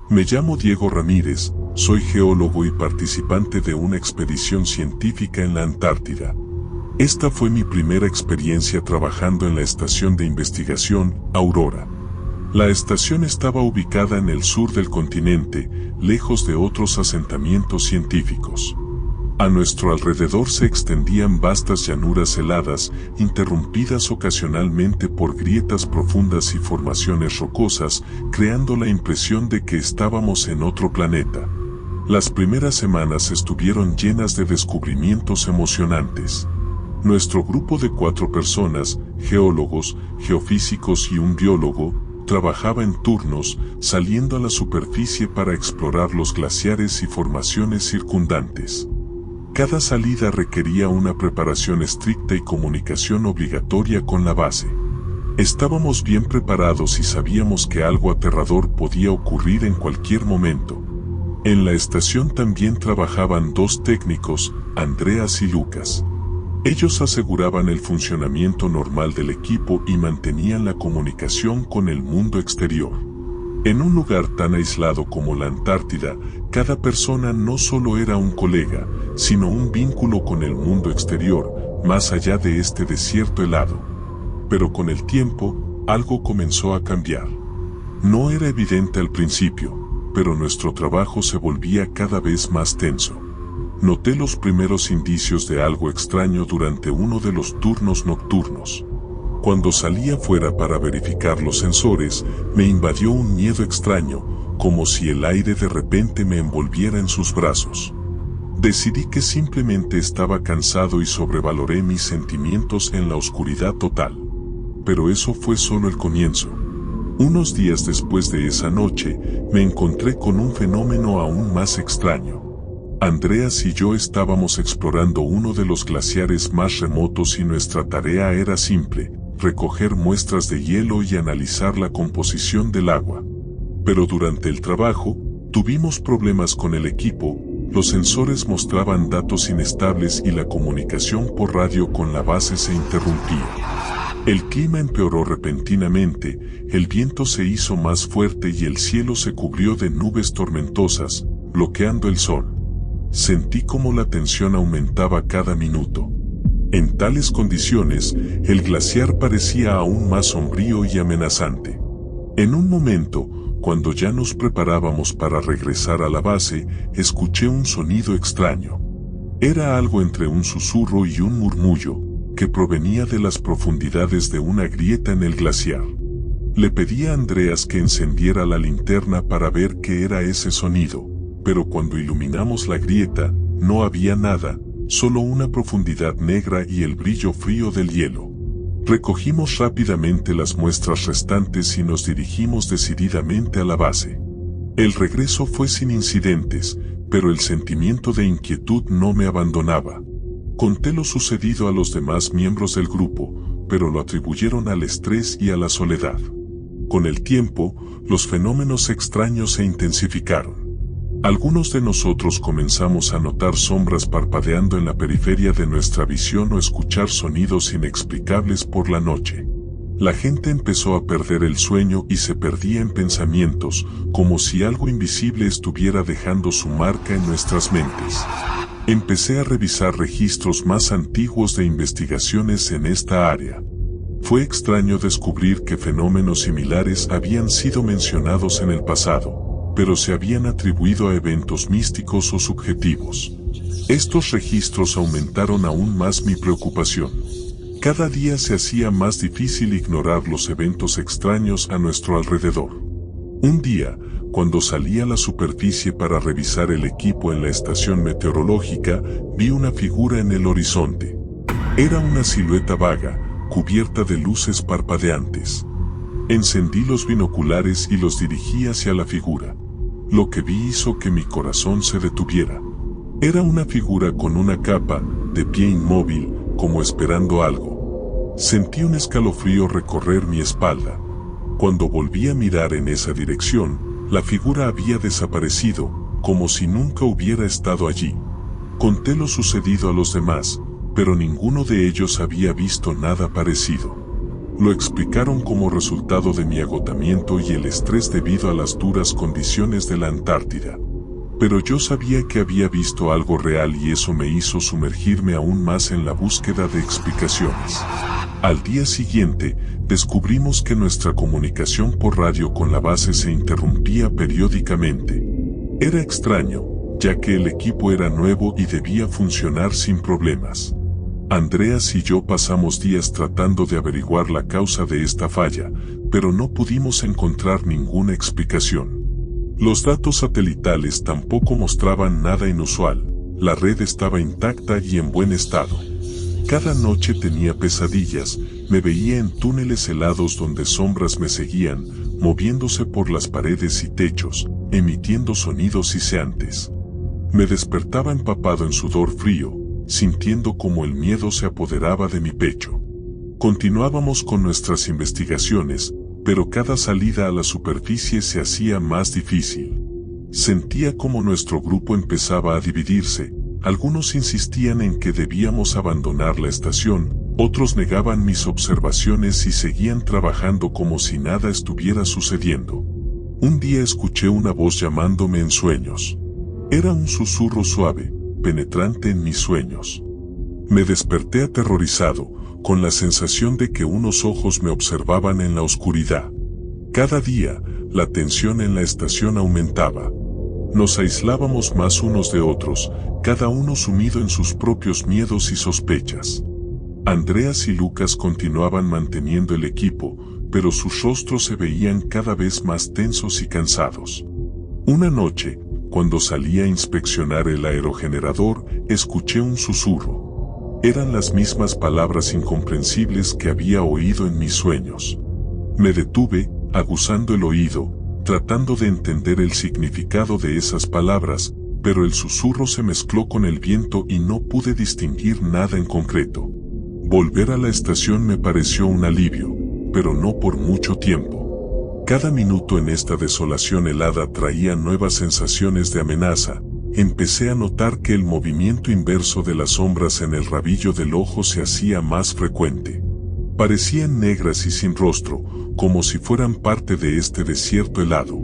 Me llamo Diego Ramírez, soy geólogo y participante de una expedición científica en la Antártida. Esta fue mi primera experiencia trabajando en la estación de investigación, Aurora. La estación estaba ubicada en el sur del continente, lejos de otros asentamientos científicos. A nuestro alrededor se extendían vastas llanuras heladas, interrumpidas ocasionalmente por grietas profundas y formaciones rocosas, creando la impresión de que estábamos en otro planeta. Las primeras semanas estuvieron llenas de descubrimientos emocionantes. Nuestro grupo de 4 personas, geólogos, geofísicos y un biólogo, trabajaba en turnos, saliendo a la superficie para explorar los glaciares y formaciones circundantes. Cada salida requería una preparación estricta y comunicación obligatoria con la base. Estábamos bien preparados y sabíamos que algo aterrador podía ocurrir en cualquier momento. En la estación también trabajaban 2 técnicos, Andreas y Lucas. Ellos aseguraban el funcionamiento normal del equipo y mantenían la comunicación con el mundo exterior. En un lugar tan aislado como la Antártida, cada persona no solo era un colega, sino un vínculo con el mundo exterior, más allá de este desierto helado. Pero con el tiempo, algo comenzó a cambiar. No era evidente al principio, pero nuestro trabajo se volvía cada vez más tenso. Noté los primeros indicios de algo extraño durante uno de los turnos nocturnos. Cuando salí afuera para verificar los sensores, me invadió un miedo extraño, como si el aire de repente me envolviera en sus brazos. Decidí que simplemente estaba cansado y sobrevaloré mis sentimientos en la oscuridad total. Pero eso fue solo el comienzo. Unos días después de esa noche, me encontré con un fenómeno aún más extraño. Andreas y yo estábamos explorando uno de los glaciares más remotos y nuestra tarea era simple: recoger muestras de hielo y analizar la composición del agua. Pero durante el trabajo, tuvimos problemas con el equipo, los sensores mostraban datos inestables y la comunicación por radio con la base se interrumpía. El clima empeoró repentinamente, el viento se hizo más fuerte y el cielo se cubrió de nubes tormentosas, bloqueando el sol. Sentí como la tensión aumentaba cada minuto. En tales condiciones, el glaciar parecía aún más sombrío y amenazante. En un momento, cuando ya nos preparábamos para regresar a la base, escuché un sonido extraño. Era algo entre un susurro y un murmullo, que provenía de las profundidades de una grieta en el glaciar. Le pedí a Andreas que encendiera la linterna para ver qué era ese sonido, pero cuando iluminamos la grieta, no había nada, solo una profundidad negra y el brillo frío del hielo. Recogimos rápidamente las muestras restantes y nos dirigimos decididamente a la base. El regreso fue sin incidentes, pero el sentimiento de inquietud no me abandonaba. Conté lo sucedido a los demás miembros del grupo, pero lo atribuyeron al estrés y a la soledad. Con el tiempo, los fenómenos extraños se intensificaron. Algunos de nosotros comenzamos a notar sombras parpadeando en la periferia de nuestra visión o escuchar sonidos inexplicables por la noche. La gente empezó a perder el sueño y se perdía en pensamientos, como si algo invisible estuviera dejando su marca en nuestras mentes. Empecé a revisar registros más antiguos de investigaciones en esta área. Fue extraño descubrir que fenómenos similares habían sido mencionados en el pasado, pero se habían atribuido a eventos místicos o subjetivos. Estos registros aumentaron aún más mi preocupación. Cada día se hacía más difícil ignorar los eventos extraños a nuestro alrededor. Un día, cuando salí a la superficie para revisar el equipo en la estación meteorológica, vi una figura en el horizonte. Era una silueta vaga, cubierta de luces parpadeantes. Encendí los binoculares y los dirigí hacia la figura. Lo que vi hizo que mi corazón se detuviera. Era una figura con una capa, de pie inmóvil, como esperando algo. Sentí un escalofrío recorrer mi espalda. Cuando volví a mirar en esa dirección, la figura había desaparecido, como si nunca hubiera estado allí. Conté lo sucedido a los demás, pero ninguno de ellos había visto nada parecido. Lo explicaron como resultado de mi agotamiento y el estrés debido a las duras condiciones de la Antártida. Pero yo sabía que había visto algo real y eso me hizo sumergirme aún más en la búsqueda de explicaciones. Al día siguiente, descubrimos que nuestra comunicación por radio con la base se interrumpía periódicamente. Era extraño, ya que el equipo era nuevo y debía funcionar sin problemas. Andreas y yo pasamos días tratando de averiguar la causa de esta falla, pero no pudimos encontrar ninguna explicación. Los datos satelitales tampoco mostraban nada inusual, la red estaba intacta y en buen estado. Cada noche tenía pesadillas, me veía en túneles helados donde sombras me seguían, moviéndose por las paredes y techos, emitiendo sonidos hisceantes. Me despertaba empapado en sudor frío, sintiendo como el miedo se apoderaba de mi pecho. Continuábamos con nuestras investigaciones, pero cada salida a la superficie se hacía más difícil. Sentía como nuestro grupo empezaba a dividirse. Algunos insistían en que debíamos abandonar la estación, otros negaban mis observaciones y seguían trabajando como si nada estuviera sucediendo. Un día escuché una voz llamándome en sueños. Era un susurro suave, penetrante en mis sueños. Me desperté aterrorizado, con la sensación de que unos ojos me observaban en la oscuridad. Cada día, la tensión en la estación aumentaba. Nos aislábamos más unos de otros, cada uno sumido en sus propios miedos y sospechas. Andreas y Lucas continuaban manteniendo el equipo, pero sus rostros se veían cada vez más tensos y cansados. Una noche, cuando salí a inspeccionar el aerogenerador, escuché un susurro. Eran las mismas palabras incomprensibles que había oído en mis sueños. Me detuve, aguzando el oído, tratando de entender el significado de esas palabras, pero el susurro se mezcló con el viento y no pude distinguir nada en concreto. Volver a la estación me pareció un alivio, pero no por mucho tiempo. Cada minuto en esta desolación helada traía nuevas sensaciones de amenaza. Empecé a notar que el movimiento inverso de las sombras en el rabillo del ojo se hacía más frecuente. Parecían negras y sin rostro, como si fueran parte de este desierto helado.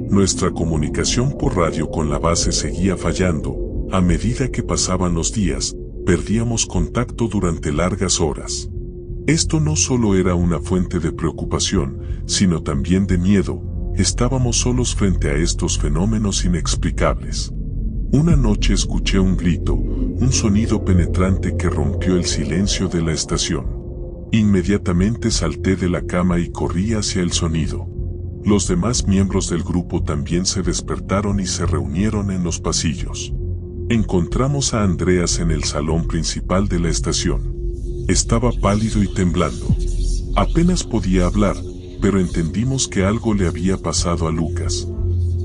Nuestra comunicación por radio con la base seguía fallando. A medida que pasaban los días, perdíamos contacto durante largas horas. Esto no solo era una fuente de preocupación, sino también de miedo. Estábamos solos frente a estos fenómenos inexplicables. Una noche escuché un grito, un sonido penetrante que rompió el silencio de la estación. Inmediatamente salté de la cama y corrí hacia el sonido. Los demás miembros del grupo también se despertaron y se reunieron en los pasillos. Encontramos a Andreas en el salón principal de la estación. Estaba pálido y temblando. Apenas podía hablar, pero entendimos que algo le había pasado a Lucas.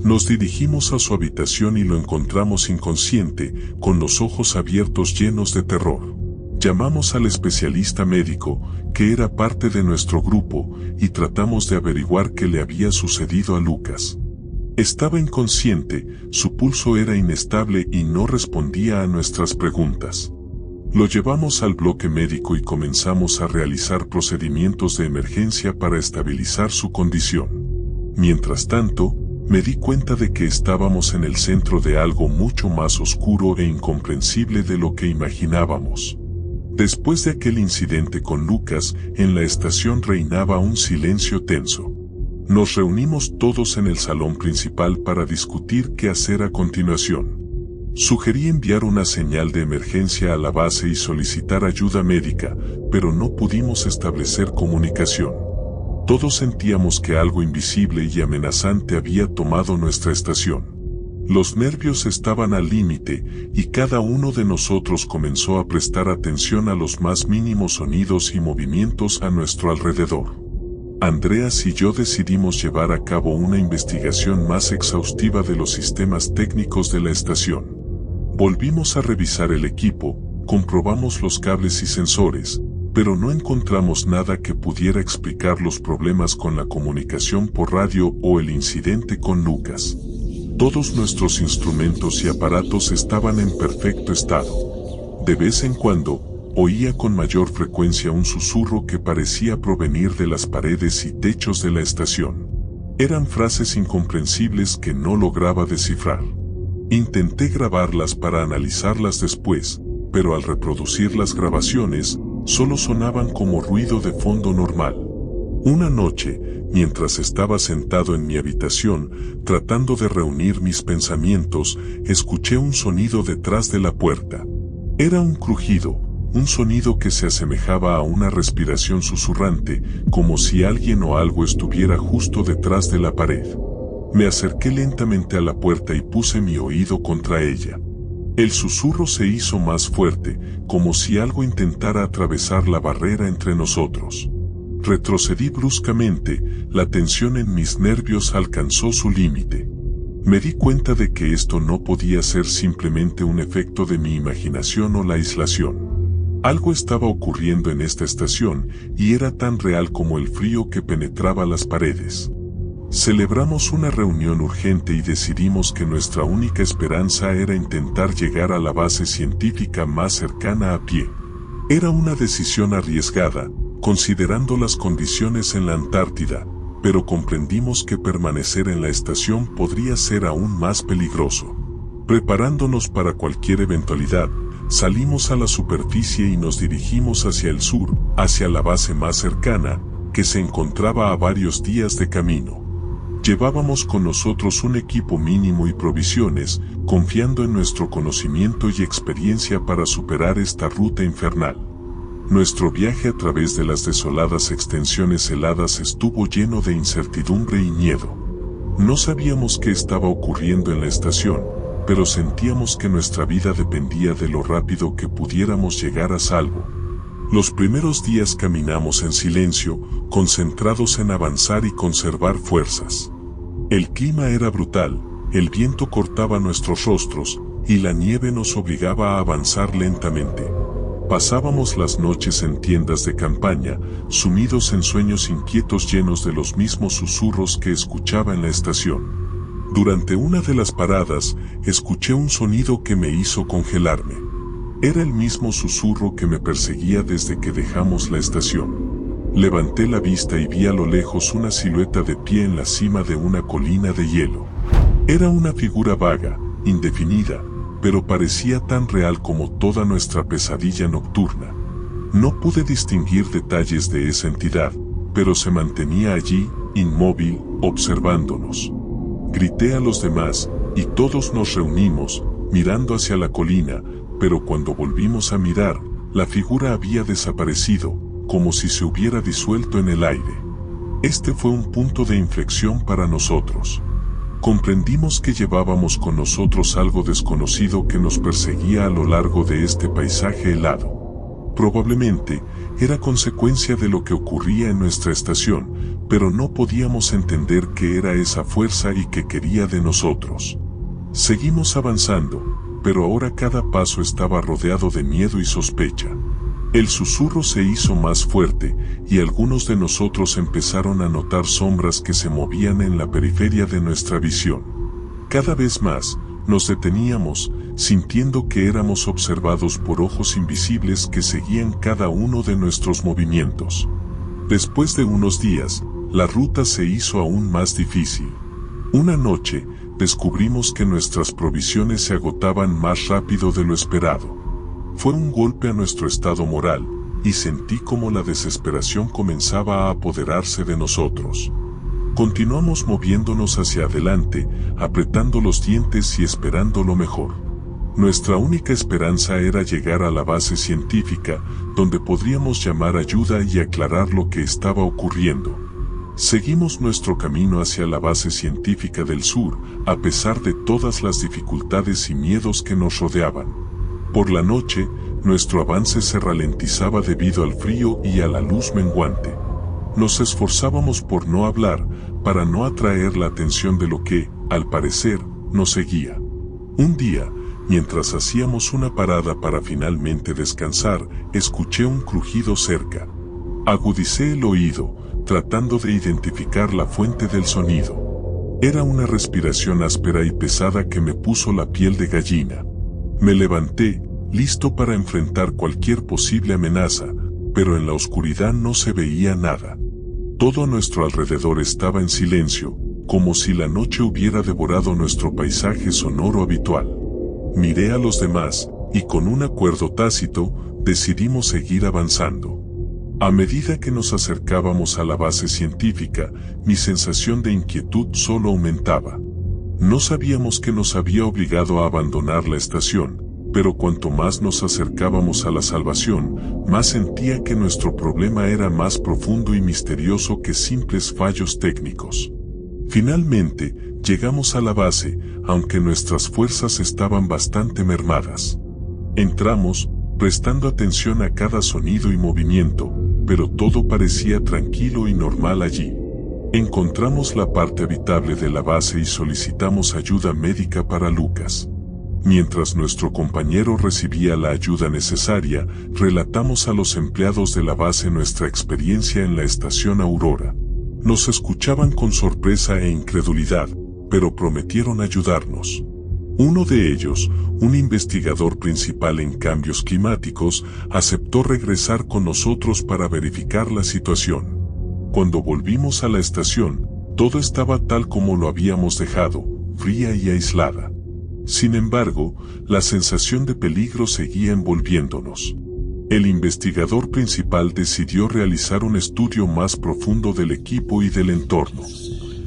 Nos dirigimos a su habitación y lo encontramos inconsciente, con los ojos abiertos llenos de terror. Llamamos al especialista médico, que era parte de nuestro grupo, y tratamos de averiguar qué le había sucedido a Lucas. Estaba inconsciente, su pulso era inestable y no respondía a nuestras preguntas. Lo llevamos al bloque médico y comenzamos a realizar procedimientos de emergencia para estabilizar su condición. Mientras tanto, me di cuenta de que estábamos en el centro de algo mucho más oscuro e incomprensible de lo que imaginábamos. Después de aquel incidente con Lucas, en la estación reinaba un silencio tenso. Nos reunimos todos en el salón principal para discutir qué hacer a continuación. Sugerí enviar una señal de emergencia a la base y solicitar ayuda médica, pero no pudimos establecer comunicación. Todos sentíamos que algo invisible y amenazante había tomado nuestra estación. Los nervios estaban al límite, y cada uno de nosotros comenzó a prestar atención a los más mínimos sonidos y movimientos a nuestro alrededor. Andreas y yo decidimos llevar a cabo una investigación más exhaustiva de los sistemas técnicos de la estación. Volvimos a revisar el equipo, comprobamos los cables y sensores, pero no encontramos nada que pudiera explicar los problemas con la comunicación por radio o el incidente con Lucas. Todos nuestros instrumentos y aparatos estaban en perfecto estado. De vez en cuando, oía con mayor frecuencia un susurro que parecía provenir de las paredes y techos de la estación. Eran frases incomprensibles que no lograba descifrar. Intenté grabarlas para analizarlas después, pero al reproducir las grabaciones, solo sonaban como ruido de fondo normal. Una noche, mientras estaba sentado en mi habitación, tratando de reunir mis pensamientos, escuché un sonido detrás de la puerta. Era un crujido, un sonido que se asemejaba a una respiración susurrante, como si alguien o algo estuviera justo detrás de la pared. Me acerqué lentamente a la puerta y puse mi oído contra ella. El susurro se hizo más fuerte, como si algo intentara atravesar la barrera entre nosotros. Retrocedí bruscamente, la tensión en mis nervios alcanzó su límite. Me di cuenta de que esto no podía ser simplemente un efecto de mi imaginación o la aislación. Algo estaba ocurriendo en esta estación, y era tan real como el frío que penetraba las paredes. Celebramos una reunión urgente y decidimos que nuestra única esperanza era intentar llegar a la base científica más cercana a pie. Era una decisión arriesgada, considerando las condiciones en la Antártida, pero comprendimos que permanecer en la estación podría ser aún más peligroso. Preparándonos para cualquier eventualidad, salimos a la superficie y nos dirigimos hacia el sur, hacia la base más cercana, que se encontraba a varios días de camino. Llevábamos con nosotros un equipo mínimo y provisiones, confiando en nuestro conocimiento y experiencia para superar esta ruta infernal. Nuestro viaje a través de las desoladas extensiones heladas estuvo lleno de incertidumbre y miedo. No sabíamos qué estaba ocurriendo en la estación, pero sentíamos que nuestra vida dependía de lo rápido que pudiéramos llegar a salvo. Los primeros días caminamos en silencio, concentrados en avanzar y conservar fuerzas. El clima era brutal, el viento cortaba nuestros rostros, y la nieve nos obligaba a avanzar lentamente. Pasábamos las noches en tiendas de campaña, sumidos en sueños inquietos llenos de los mismos susurros que escuchaba en la estación. Durante una de las paradas, escuché un sonido que me hizo congelarme. Era el mismo susurro que me perseguía desde que dejamos la estación. Levanté la vista y vi a lo lejos una silueta de pie en la cima de una colina de hielo. Era una figura vaga, indefinida, pero parecía tan real como toda nuestra pesadilla nocturna. No pude distinguir detalles de esa entidad, pero se mantenía allí, inmóvil, observándonos. Grité a los demás, y todos nos reunimos, mirando hacia la colina, pero cuando volvimos a mirar, la figura había desaparecido, como si se hubiera disuelto en el aire. Este fue un punto de inflexión para nosotros. Comprendimos que llevábamos con nosotros algo desconocido que nos perseguía a lo largo de este paisaje helado. Probablemente, era consecuencia de lo que ocurría en nuestra estación, pero no podíamos entender qué era esa fuerza y qué quería de nosotros. Seguimos avanzando, pero ahora cada paso estaba rodeado de miedo y sospecha. El susurro se hizo más fuerte, y algunos de nosotros empezaron a notar sombras que se movían en la periferia de nuestra visión. Cada vez más, nos deteníamos, sintiendo que éramos observados por ojos invisibles que seguían cada uno de nuestros movimientos. Después de unos días, la ruta se hizo aún más difícil. Una noche, descubrimos que nuestras provisiones se agotaban más rápido de lo esperado. Fue un golpe a nuestro estado moral, y sentí como la desesperación comenzaba a apoderarse de nosotros. Continuamos moviéndonos hacia adelante, apretando los dientes y esperando lo mejor. Nuestra única esperanza era llegar a la base científica, donde podríamos llamar ayuda y aclarar lo que estaba ocurriendo. Seguimos nuestro camino hacia la base científica del sur, a pesar de todas las dificultades y miedos que nos rodeaban. Por la noche, nuestro avance se ralentizaba debido al frío y a la luz menguante. Nos esforzábamos por no hablar, para no atraer la atención de lo que, al parecer, nos seguía. Un día, mientras hacíamos una parada para finalmente descansar, escuché un crujido cerca. Agudicé el oído, tratando de identificar la fuente del sonido. Era una respiración áspera y pesada que me puso la piel de gallina. Me levanté, listo para enfrentar cualquier posible amenaza, pero en la oscuridad no se veía nada. Todo a nuestro alrededor estaba en silencio, como si la noche hubiera devorado nuestro paisaje sonoro habitual. Miré a los demás, y con un acuerdo tácito, decidimos seguir avanzando. A medida que nos acercábamos a la base científica, mi sensación de inquietud solo aumentaba. No sabíamos qué nos había obligado a abandonar la estación, pero cuanto más nos acercábamos a la salvación, más sentía que nuestro problema era más profundo y misterioso que simples fallos técnicos. Finalmente, llegamos a la base, aunque nuestras fuerzas estaban bastante mermadas. Entramos, prestando atención a cada sonido y movimiento, pero todo parecía tranquilo y normal allí. Encontramos la parte habitable de la base y solicitamos ayuda médica para Lucas. Mientras nuestro compañero recibía la ayuda necesaria, relatamos a los empleados de la base nuestra experiencia en la estación Aurora. Nos escuchaban con sorpresa e incredulidad, pero prometieron ayudarnos. Uno de ellos, un investigador principal en cambios climáticos, aceptó regresar con nosotros para verificar la situación. Cuando volvimos a la estación, todo estaba tal como lo habíamos dejado, fría y aislada. Sin embargo, la sensación de peligro seguía envolviéndonos. El investigador principal decidió realizar un estudio más profundo del equipo y del entorno.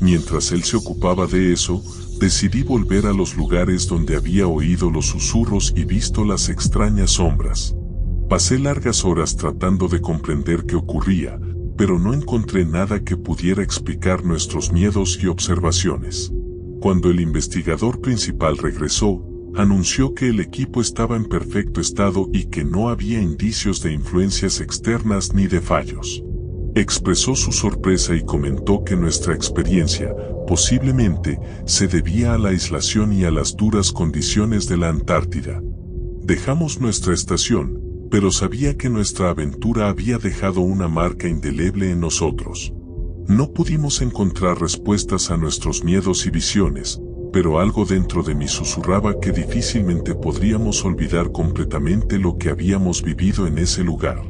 Mientras él se ocupaba de eso, decidí volver a los lugares donde había oído los susurros y visto las extrañas sombras. Pasé largas horas tratando de comprender qué ocurría, pero no encontré nada que pudiera explicar nuestros miedos y observaciones. Cuando el investigador principal regresó, anunció que el equipo estaba en perfecto estado y que no había indicios de influencias externas ni de fallos. Expresó su sorpresa y comentó que nuestra experiencia, posiblemente, se debía a la aislación y a las duras condiciones de la Antártida. Dejamos nuestra estación, pero sabía que nuestra aventura había dejado una marca indeleble en nosotros. No pudimos encontrar respuestas a nuestros miedos y visiones, pero algo dentro de mí susurraba que difícilmente podríamos olvidar completamente lo que habíamos vivido en ese lugar.